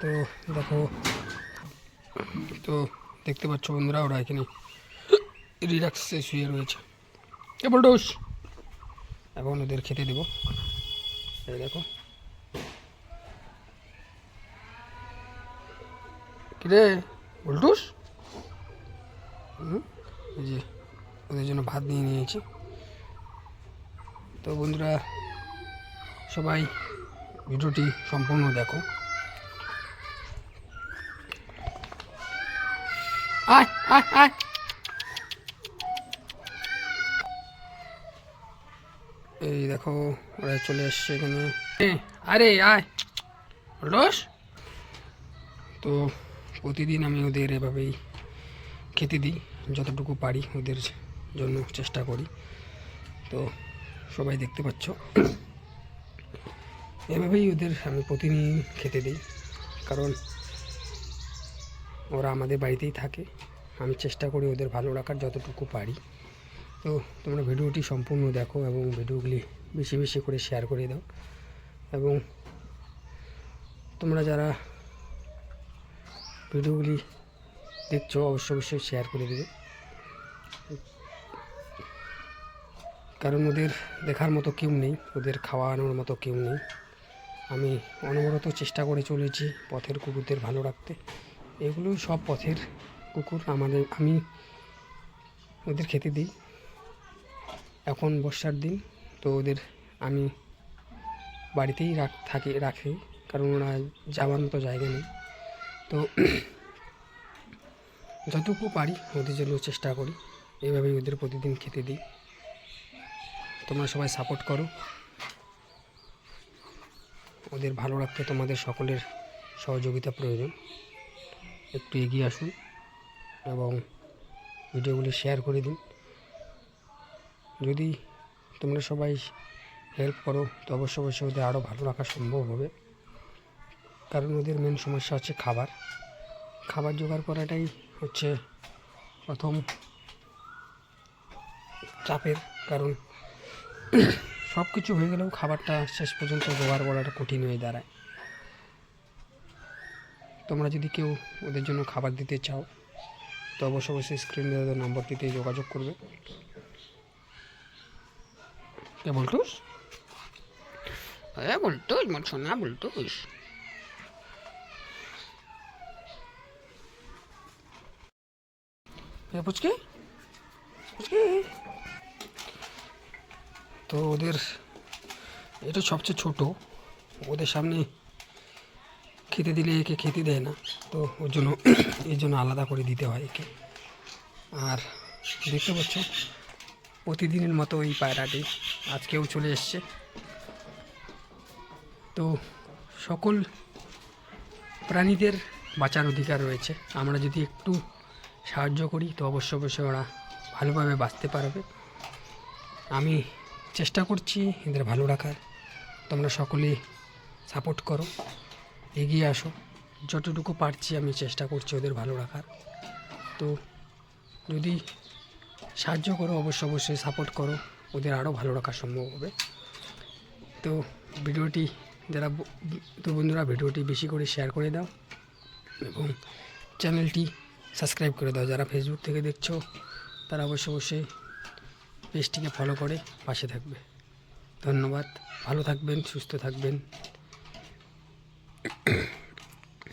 তো দেখো, তো দেখতে পাচ্ছ বন্ধুরা, ওরা এখানে রিল্যাক্সে শুয়ে রয়েছে। বলটুস, এখন ওদের খেতে দেবো। এই দেখো, কিরে বলটুস, এই যে ওদের জন্য ভাত নিয়ে নিয়েছি। তো বন্ধুরা, সবাই ভিডিওটি সম্পূর্ণ দেখো। আয় আয় আয়, এই দেখো ওরা চলে এসছে এখানে। আরে আয় বলটুস। তো প্রতিদিন আমি ওদের এভাবেই খেতে দিই, যতটুকু পারি ওদের জন্য চেষ্টা করি। তো সবাই দেখতে পাচ্ছ, এভাবেই ওদের আমি প্রতিদিন খেতে দিই, কারণ ওরা আমাদের বাড়িতেই থাকে। আমি চেষ্টা করি ওদের ভালো রাখার যতটুকু পারি। তো তোমরা ভিডিওটি সম্পূর্ণ দেখো এবং ভিডিওগুলি বেশি বেশি করে শেয়ার করে দাও, এবং তোমরা যারা ভিডিওগুলি দেখছো অবশ্যই শেয়ার করে দেবে, কারণ ওদের দেখার মতো কেউ নেই, ওদের খাওয়ানোর মতো কেউ নেই। আমি অনবরত চেষ্টা করে চলেছি পথের কুকুরদের ভালো রাখতে। এগুলো সব পথের কুকুর, আমি ওদের খেতে দিই। এখন বর্ষার দিন, তো ওদের আমি বাড়িতেই রাখি, কারণ ওরা যাওয়ার মতো জায়গা নেই। তো যতটুকু পারি ওদের জন্য চেষ্টা করি, এইভাবেই ওদের প্রতিদিন খেতে দিই। তোমরা সবাই সাপোর্ট করো, ওদের ভালো রাখতে তোমাদের সকলের সহযোগিতা প্রয়োজন। একটু এগিয়ে আসুন এবং ভিডিওগুলি শেয়ার করে দিন। যদি তোমরা সবাই হেল্প করো তো অবশ্যই ওদের আরও ভালো রাখা সম্ভব হবে, কারণ ওদের মেন সমস্যা হচ্ছে খাবার জোগাড় করাটাই হচ্ছে প্রথম চাপের কারণ। সব কিছু হয়ে গেলেও খাবারটা শেষ পর্যন্ত জোগাড় করাটা কঠিন হয়ে দাঁড়ায়। তোমরা যদি কেউ ওদের জন্য খাবার দিতে চাও তো অবশ্যই স্ক্রিনে দেওয়া নম্বরটিতে যোগাযোগ করবে। বলটুস, বলটুস মোর সোনা বলটুস। পুচকে পুচকে, তো ওদের এটা সবচেয়ে ছোট, ওদের সামনে খেতে দিলে একে খেতে দেয় না, তো ওর জন্য এর জন্য আলাদা করে দিতে হয় একে। আর দেখতে পাচ্ছ প্রতিদিনের মতো এই পায়রাটি আজকেও চলে এসছে। তো সকল প্রাণীদের বাঁচার অধিকার রয়েছে, আমরা যদি একটু সাহায্য করি তো অবশ্যই ওরা ভালোভাবে বাঁচতে পারবে। আমি চেষ্টা করছি এদের ভালো রাখার, তোমরা সকলে সাপোর্ট করো, এগিয়ে আসো। যতটুকু পারছি আমি চেষ্টা করছি ওদের ভালো রাখার। তো যদি সাহায্য করো অবশ্যই সাপোর্ট করো, ওদের আরও ভালো রাখা সম্ভব হবে। তো ভিডিওটি বন্ধুরা ভিডিওটি বেশি করে শেয়ার করে দাও এবং চ্যানেলটি সাবস্ক্রাইব করে দাও। যারা ফেসবুক থেকে দেখছো তারা অবশ্যই পেজটিকে ফলো করে পাশে থাকবে। ধন্যবাদ, ভালো থাকবেন, সুস্থ থাকবেন।